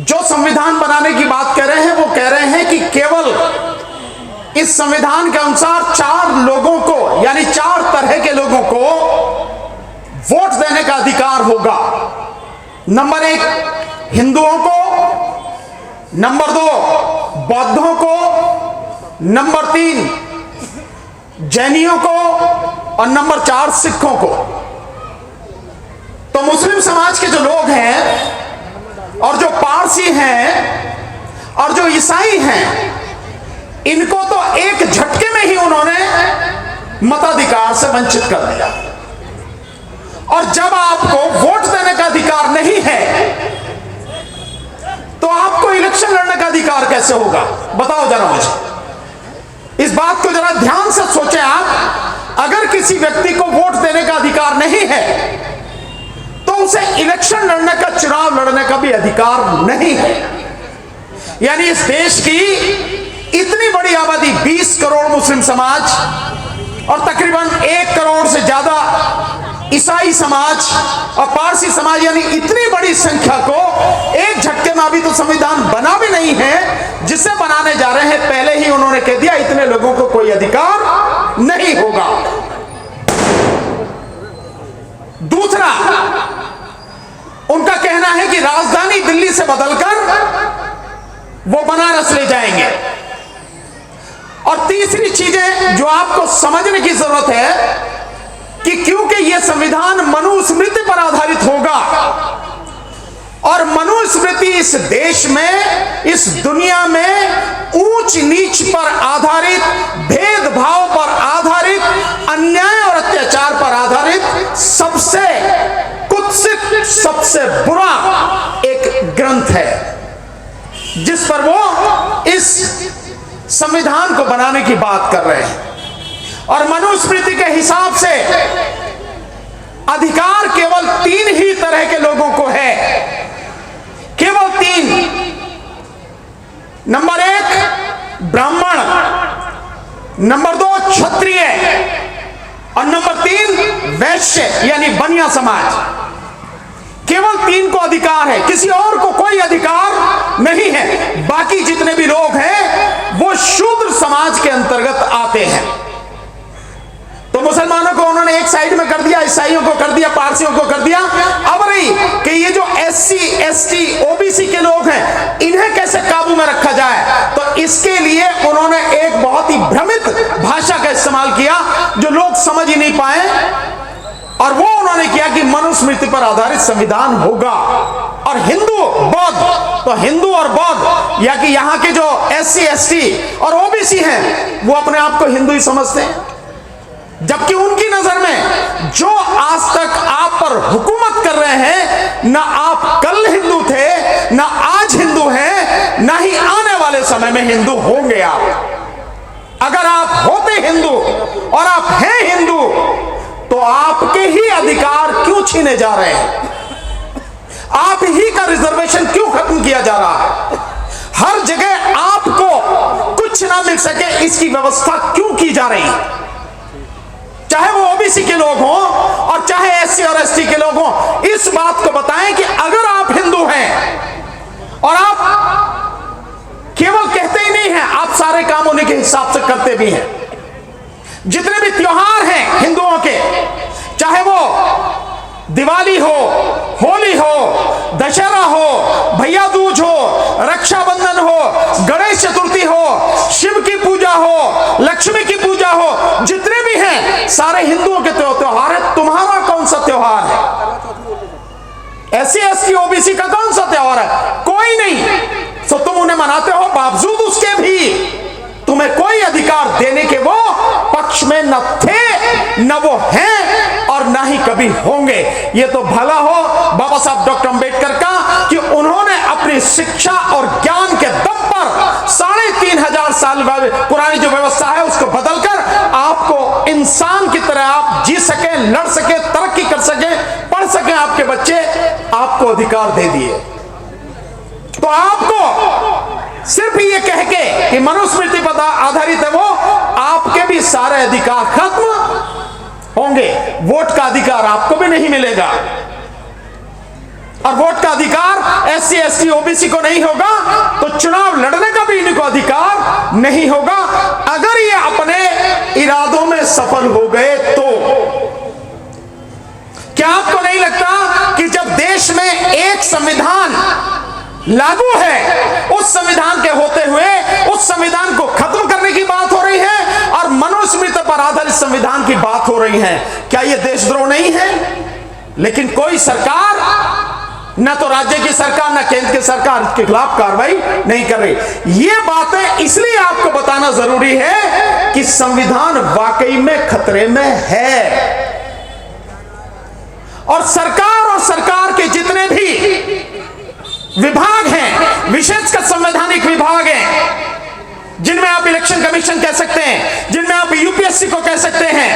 जो संविधान बनाने की बात कर रहे हैं वो कह रहे हैं कि केवल इस संविधान के अनुसार 4 लोगों को, यानी 4 तरह के लोगों को वोट देने का अधिकार होगा। नंबर 1 हिंदुओं को, नंबर 2 बौद्धों को, नंबर 3 जैनियों को और नंबर 4 सिखों को। तो मुस्लिम समाज के जो लोग हैं और जो पारसी हैं और जो ईसाई हैं, इनको तो एक झटके में ही उन्होंने मताधिकार से वंचित कर दिया। और जब आपको वोट देने का अधिकार नहीं है तो आपको इलेक्शन लड़ने का अधिकार कैसे होगा? बताओ जरा मुझे। इस बात को जरा ध्यान से सोचें आप। अगर किसी व्यक्ति को वोट देने का अधिकार नहीं है तो उसे इलेक्शन लड़ने का, चुनाव लड़ने का भी अधिकार नहीं है। यानी इस देश की इतनी बड़ी आबादी, 20 करोड़ मुस्लिम समाज और तकरीबन 1 करोड़ से ज्यादा ईसाई समाज और पारसी समाज, यानी इतनी बड़ी संख्या को एक झटके में अभी तो संविधान बना भी नहीं है, जिसे बनाने जा रहे हैं पहले ही उन्होंने कह दिया इतने लोगों को कोई अधिकार नहीं होगा। दूसरा, उनका कहना है कि राजधानी दिल्ली से बदलकर वो बनारस ले जाएंगे। और तीसरी चीजें जो आपको समझने की जरूरत है कि क्योंकि यह संविधान मनुस्मृति पर आधारित होगा और मनुस्मृति इस देश में, इस दुनिया में ऊंच नीच पर आधारित, भेदभाव पर आधारित, अन्याय और अत्याचार पर आधारित सबसे कुत्सित, सबसे बुरा एक ग्रंथ है, जिस पर वो इस संविधान को बनाने की बात कर रहे हैं। और मनुस्मृति के हिसाब से अधिकार केवल 3 ही तरह के लोगों को है, केवल 3। नंबर 1 ब्राह्मण, नंबर 2 क्षत्रिय और नंबर 3 वैश्य यानी बनिया समाज। केवल 3 को अधिकार है, किसी और को कोई अधिकार नहीं है। बाकी जितने भी लोग हैं वो शूद्र समाज के अंतर्गत आते हैं। तो मुसलमानों को उन्होंने एक साइड में कर दिया, ईसाइयों को कर दिया, पारसियों को कर दिया। अब रही कि ये जो SC, ST, OBC के लोग हैं, इन्हें कैसे काबू में रखा जाए। तो इसके लिए उन्होंने एक बहुत ही भ्रमित भाषा का इस्तेमाल किया जो लोग समझ ही नहीं पाए, और वो उन्होंने किया कि मनुस्मृति पर आधारित संविधान होगा। और हिंदू, बौद्ध, तो हिंदू और बौद्ध या कि यहाँ के जो SC, ST और OBC हैं वो अपने आप को हिंदू ही समझते हैं, जबकि उनकी नजर में जो आज तक आप पर हुकूमत कर रहे हैं, ना आप कल हिंदू थे, ना आज हिंदू हैं, ना ही आने वाले समय में हिंदू होंगे आप। अगर आप होते हिंदू और आप हैं हिंदू तो आपके ही अधिकार क्यों छीने जा रहे हैं? आप ही का रिजर्वेशन क्यों खत्म किया जा रहा है? हर जगह आपको कुछ ना मिल सके इसकी व्यवस्था क्यों की जा रही है? चाहे वो OBC के लोग हों और चाहे SC और ST के लोग हों, इस बात को बताएं कि अगर आप हिंदू हैं और आप केवल कहते ही नहीं हैं, आप सारे काम उन्हीं के हिसाब से करते भी हैं। जितने भी त्योहार हैं हिंदुओं के, चाहे वो दिवाली हो, होली हो, दशहरा हो, भैया दूज हो, रक्षाबंधन हो, गणेश चतुर्थी हो, शिव की पूजा हो, लक्ष्मी की पूजा हो, जितने भी हैं सारे हिंदुओं के त्योहार है। तुम्हारा कौन सा त्योहार है? SC, ST, OBC का कौन सा त्योहार है? कोई नहीं। तो तुम उन्हें मनाते हो, बावजूद उसके भी तुम्हें कोई अधिकार देने के वो पक्ष में न थे, न वो हैं और ना ही कभी होंगे। ये तो भला हो बाबा साहब डॉक्टर अंबेडकर का कि उन्होंने अपनी शिक्षा और ज्ञान के दम पर 3500 साल पुरानी जो व्यवस्था है उसको बदलकर आपको इंसान की तरह आप जी सके, लड़ सके, तरक्की कर सके, पढ़ सके आपके बच्चे, आपको अधिकार दे दिए। तो आपको सिर्फ ये कह के कि मनुस्मृति पर आधारित है वो, आपके भी सारे अधिकार खत्म होंगे। वोट का अधिकार आपको भी नहीं मिलेगा। और वोट का अधिकार SC ST OBC को नहीं होगा तो चुनाव लड़ने का भी इनको अधिकार नहीं होगा। अगर ये अपने इरादों में सफल हो गए तो क्या आपको नहीं लगता कि जब देश में एक संविधान लागू है, उस संविधान के होते हुए उस संविधान को खत्म करने की बात हो रही है और मनुस्मृति पर आधारित संविधान की बात हो रही है, क्या यह देशद्रोह नहीं है? लेकिन कोई सरकार, न तो राज्य की सरकार न केंद्र की सरकार इसके खिलाफ कार्रवाई नहीं कर रही। ये बातें इसलिए आपको बताना जरूरी है कि संविधान वाकई में खतरे में है और सरकार के जितने भी विभाग हैं, विशेषकर संवैधानिक विभाग हैं, जिनमें आप इलेक्शन कमीशन कह सकते हैं, जिनमें आप UPSC को कह सकते हैं,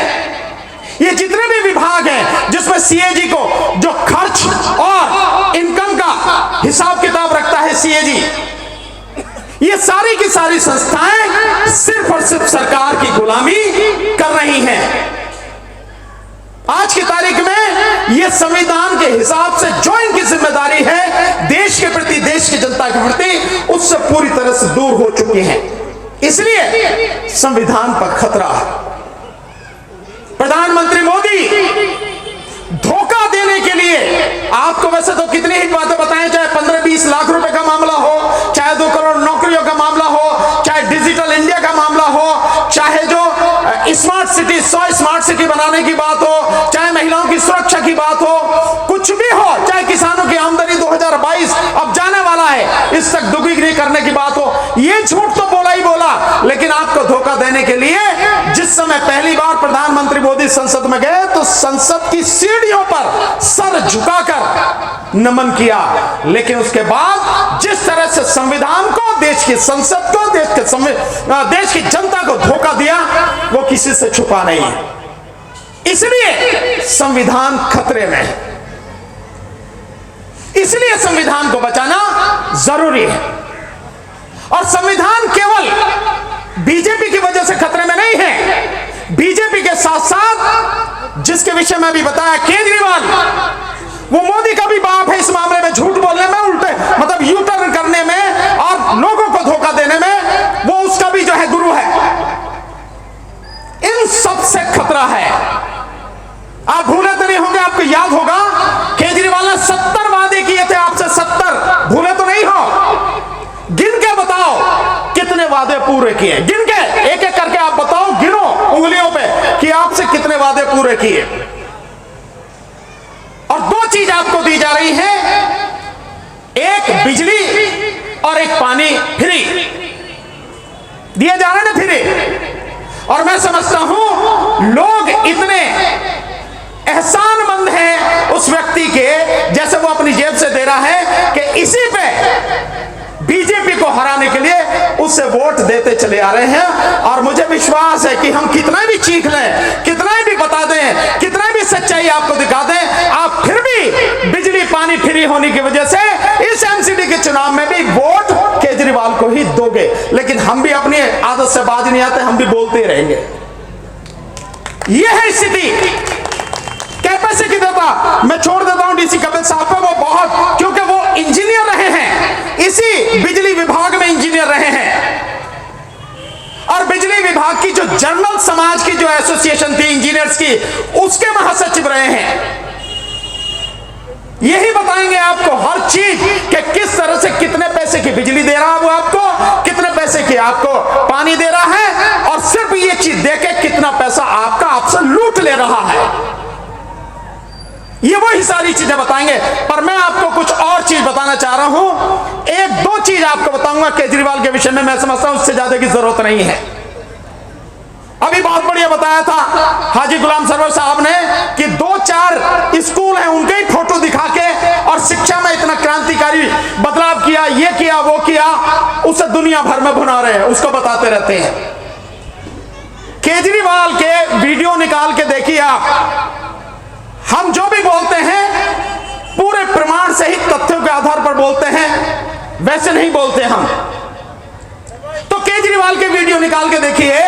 ये जितने भी विभाग हैं जिसमें CAG को जो खर्च और इनकम का हिसाब किताब रखता है CAG, ये सारी की सारी संस्थाएं सिर्फ और सिर्फ सरकार की गुलामी कर रही हैं। आज की तारीख में ये संविधान के हिसाब से जो इनकी जिम्मेदारी है देश के प्रति, देश की जनता के प्रति, उससे पूरी तरह से दूर हो चुके हैं। इसलिए संविधान पर खतरा है। प्रधानमंत्री मोदी धोखा देने के लिए आपको वैसे तो कितनी ही बातें बताएं, चाहे 15-20 लाख रुपए का मामला हो, चाहे 2 करोड़ नौकरियों का मामला हो, चाहे डिजिटल इंडिया का मामला हो, चाहे जो स्मार्ट सिटी 100 स्मार्ट सिटी बनाने की बात हो, चाहे महिलाओं की सुरक्षा की बात हो, कुछ भी हो, चाहे किसानों की आमदनी 2022 अब जाने वाला है इस तक दुगुनी करने की बात हो, ये झूठ तो बोला ही बोला। लेकिन आपको धोखा देने के लिए जिस समय पहली बार प्रधानमंत्री मोदी संसद में गए तो संसद की सीढ़ियों पर सर झुकाकर नमन किया, लेकिन उसके बाद जिस तरह से संविधान को, देश की संसद को, देश की जनता को धोखा दिया वो किसी से छुपा नहीं है। इसलिए संविधान खतरे में है, इसलिए संविधान को बचाना जरूरी है। और संविधान केवल बीजेपी की वजह से खतरे में नहीं है, बीजेपी के साथ साथ जिसके विषय में अभी बताया केजरीवाल, वो मोदी का भी बाप है इस मामले में, झूठ बोलने में, उल्टे मतलब यू टर्न करने में और लोगों को धोखा देने में वो उसका भी जो है गुरु है। इन सब से खतरा है। आप भूले तो नहीं होंगे, आपको याद होगा केजरीवाल ने 70 वादे किए थे आपसे, 70, भूले तो नहीं हो? गिन के बताओ कितने वादे पूरे किए, गिन के एक एक करके आप बताओ, गिनो उंगलियों पे कि आपसे कितने वादे पूरे किए। और 2 चीज आपको दी जा रही है, एक बिजली और एक पानी फ्री दिए जा रहे हैं, फ्री। और मैं समझता हूं लोग इतने एहसानमंद हैं उस व्यक्ति के, जैसे वो अपनी जेब से दे रहा है, कि इसी पे बीजेपी को हराने के लिए उसे वोट देते चले आ रहे हैं। और मुझे विश्वास है कि हम कितना भी चीख लें, कितना भी बता दें, कितना भी सच्चाई आपको दिखा दें, आप फिर भी बिजली पानी फ्री होने की वजह से इस MCD के चुनाव में भी वोट केजरीवाल को ही दोगे। लेकिन हम भी अपनी आदत से बाज नहीं आते, हम भी बोलते ही रहेंगे। यह है स्थिति। कैपेसिटी देता मैं छोड़ देता हूं DC कपिल साहब पे, वो बहुत, क्योंकि वो इंजीनियर रहे हैं, इसी बिजली विभाग में इंजीनियर रहे हैं, और बिजली विभाग की जो जर्नल समाज की जो एसोसिएशन थी इंजीनियर्स की, उसके महासचिव रहे हैं। यही बताएंगे आपको हर चीज कि किस तरह से कितने पैसे की बिजली दे रहा है वो आपको, कितने पैसे की आपको पानी दे रहा है, और सिर्फ ये चीज देके कितना पैसा आपका आपसे लूट ले रहा है। ये वही सारी चीजें बताएंगे। पर मैं आपको कुछ और चीज बताना चाह रहा हूं, 1-2 चीज आपको बताऊंगा केजरीवाल के विषय में। मैं समझता हूं उससे ज्यादा की जरूरत नहीं है। अभी बहुत बढ़िया बताया था हाजी गुलाम सरवर साहब ने कि 2-4 स्कूल हैं, उनके ही फोटो दिखा के और शिक्षा में इतना क्रांतिकारी बदलाव किया, ये किया वो किया, उसे दुनिया भर में भुना रहे हैं, उसको बताते रहते हैं। केजरीवाल के वीडियो निकाल के देखिए आप। हम जो भी बोलते हैं पूरे प्रमाण सहित तथ्यों के आधार पर बोलते हैं, वैसे नहीं बोलते हम। तो केजरीवाल के वीडियो निकाल के देखिए।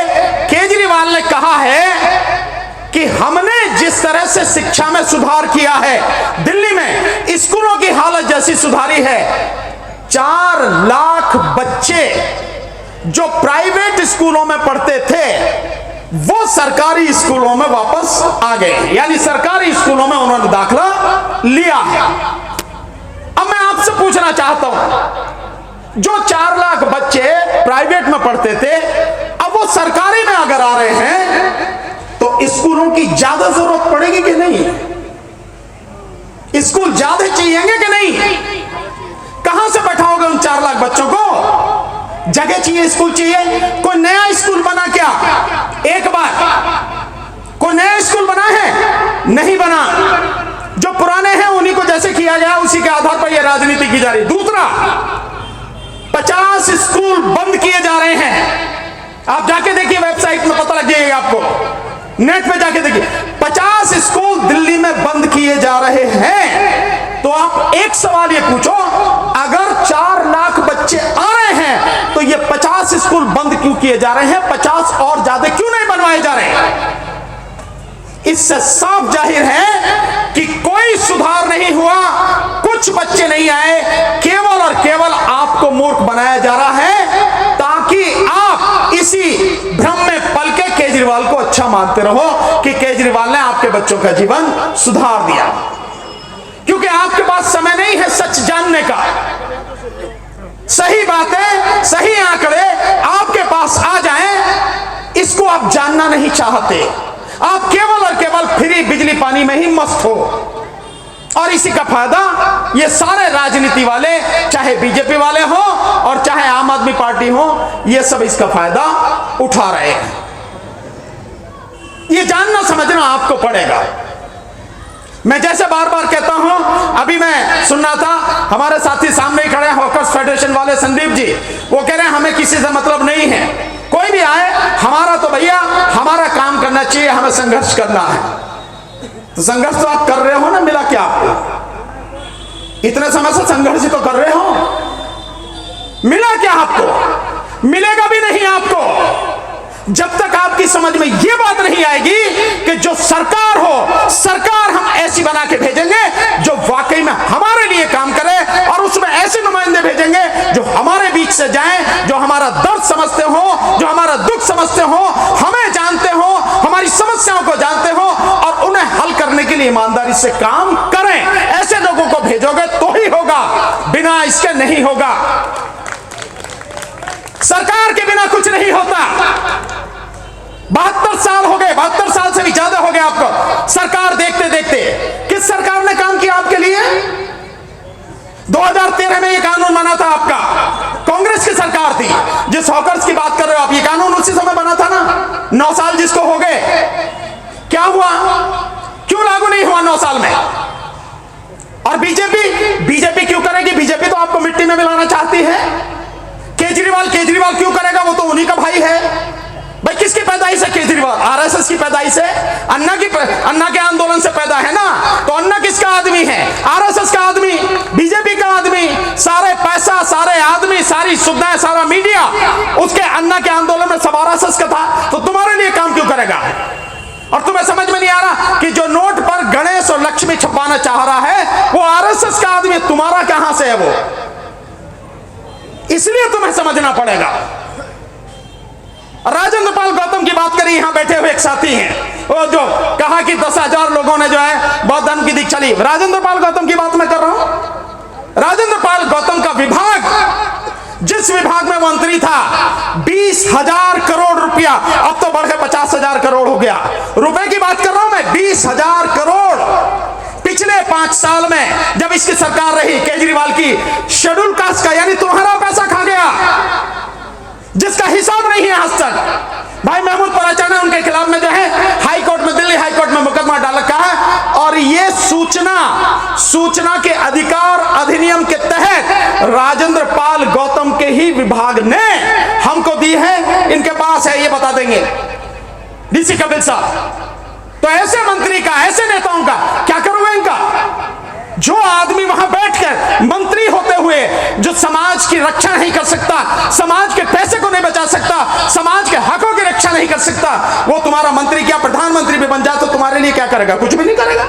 केजरीवाल ने कहा है कि हमने जिस जिस तरह से शिक्षा में सुधार किया है, दिल्ली में स्कूलों की हालत जैसी सुधारी है, 4 लाख बच्चे जो प्राइवेट स्कूलों में पढ़ते थे वो सरकारी स्कूलों में वापस आ गए, यानी सरकारी स्कूलों में उन्होंने दाखिला लिया है। अब मैं आपसे पूछना चाहता हूं, जो 4 लाख बच्चे प्राइवेट में पढ़ते थे अब वो सरकारी में अगर आ रहे हैं तो स्कूलों की ज्यादा जरूरत पड़ेगी कि नहीं? स्कूल ज्यादा चाहिएंगे कि नहीं? कहां से बैठाओगे उन 4 लाख बच्चों को? जगह चाहिए, स्कूल चाहिए। कोई नया स्कूल बना क्या? एक बार कोई नया स्कूल बना है? नहीं बना। जो पुराने हैं उन्हीं को जैसे किया गया उसी के आधार पर यह राजनीति की जा रही। दूसरा, 50 स्कूल बंद किए जा रहे हैं। आप जाके देखिए, वेबसाइट में पता लग जाएगा आपको, नेट पे जाके देखिए, 50 स्कूल दिल्ली में बंद किए जा रहे हैं। तो आप एक सवाल ये पूछो, अगर 4 लाख बच्चे आ रहे हैं तो ये 50 स्कूल बंद क्यों किए जा रहे हैं? 50 और ज्यादा क्यों नहीं बनवाए जा रहे हैं? इससे साफ जाहिर है कि कोई सुधार नहीं हुआ, कुछ बच्चे नहीं आए, केवल और केवल आपको मूर्ख बनाया जा रहा है ताकि आप इसी भ्रम में पल के केजरीवाल को अच्छा मानते रहो कि केजरीवाल ने आपके बच्चों का जीवन सुधार दिया। क्योंकि आपके पास समय नहीं है सच जानने का। सही बातें, सही आंकड़े आपके पास आ जाएं, इसको आप जानना नहीं चाहते। आप केवल और केवल फ्री बिजली पानी में ही मस्त हो, और इसी का फायदा ये सारे राजनीति वाले, चाहे बीजेपी वाले हो और चाहे आम आदमी पार्टी हो, ये सब इसका फायदा उठा रहे हैं। ये जानना समझना आपको पड़ेगा। मैं जैसे बार बार कहता हूं, अभी मैं सुनना था, हमारे साथी सामने ही खड़े हैं हॉकर्स फेडरेशन वाले संदीप जी, वो कह रहे हैं हमें किसी से मतलब नहीं है, कोई भी आए, हमारा तो भैया हमारा काम करना चाहिए, हमें संघर्ष करना है। तो संघर्ष तो आप कर रहे हो ना, मिला क्या आपको? इतने समय से संघर्ष तो कर रहे हो, मिला क्या आपको? मिलेगा भी नहीं आपको जब तक आपकी समझ में यह बात नहीं आएगी कि जो सरकार हो, सरकार हम ऐसी बना के भेजेंगे जो वाकई में हमारे लिए काम करे, और उसमें ऐसे नुमाइंदे भेजेंगे जो हमारे बीच से जाएं, जो हमारा दर्द समझते हो, जो हमारा दुख समझते हो, हमें जानते हो, हमारी समस्याओं को जानते हो और उन्हें हल करने के लिए ईमानदारी से काम करें। ऐसे लोगों को भेजोगे तो ही होगा, बिना इसके नहीं होगा। सरकार के बिना कुछ नहीं होता। 72 साल हो गए, 72 साल से भी ज्यादा हो गए आपको सरकार देखते देखते। किस सरकार ने काम किया आपके लिए? 2013 में ये कानून बना था आपका, कांग्रेस की सरकार थी। जिस हॉकर्स की बात कर रहे हो आप, ये कानून उसी समय बना था ना। 9 साल जिसको हो गए, क्या हुआ? क्यों लागू नहीं हुआ 9 साल में? और बीजेपी क्यों करेगी? बीजेपी तो आपको मिट्टी में मिलाना चाहती है। केजरीवाल क्यों करेगा? वो तो उन्हीं का भाई है। भाई किसकी पैदाइश है केजरीवाल? आरएसएस की पैदाइश है। अन्ना के आंदोलन से पैदा है ना। तो अन्ना किसका आदमी है? आरएसएस का आदमी, बीजेपी का आदमी। सारे पैसा, सारे आदमी, सारी सुविधाएं, सारा मीडिया उसके अन्ना के आंदोलन में सब आरएसएस का था। तो तुम्हारे लिए काम क्यों करेगा? और तुम्हें समझ में नहीं आ रहा कि जो नोट पर गणेश और लक्ष्मी छपवाना चाह रहा है वो आरएसएस का आदमी, तुम्हारा कहां से है वो? इसलिए तुम्हें समझना पड़ेगा। राजेंद्र पाल गौतम की बात करी, यहां बैठे हुए एक साथी हैं, वो जो कहा कि 10,000 लोगों ने जो है बौद्ध धर्म की दीक्षा ली। राजेंद्र पाल गौतम की बात मैं कर रहा हूं। राजेंद्र पाल गौतम का विभाग, जिस विभाग में मंत्री था, 20,000 करोड़ रुपया, अब तो बढ़ के 50,000 करोड़ हो गया। रुपए की बात कर रहा हूं मैं, 20,000 करोड़ पिछले 5 साल में जब इसकी सरकार रही केजरीवाल की, शेड्यूल कास्ट का, यानी तुम्हारा पैसा खा गया, जिसका हिसाब नहीं है आज तक। भाई महमूद पराचा ने उनके खिलाफ में जो है हाई कोर्ट में, दिल्ली हाई कोर्ट में मुकदमा डाल रखा है। और ये सूचना के अधिकार अधिनियम के तहत राजेंद्र पाल गौतम के ही विभाग ने हमको दी है। इनके पास है, ये बता देंगे डीसी कपिल साहब। तो ऐसे मंत्री का, ऐसे नेताओं का क्या करूंगा? इनका जो आदमी वहां बैठकर मंत्री होते हुए हुए, जो समाज की रक्षा नहीं कर सकता, समाज के पैसे को नहीं बचा सकता, समाज के हकों की रक्षा नहीं कर सकता, वो तुम्हारा मंत्री क्या प्रधानमंत्री भी बन जाए तो तुम्हारे लिए क्या करेगा? कुछ भी नहीं करेगा।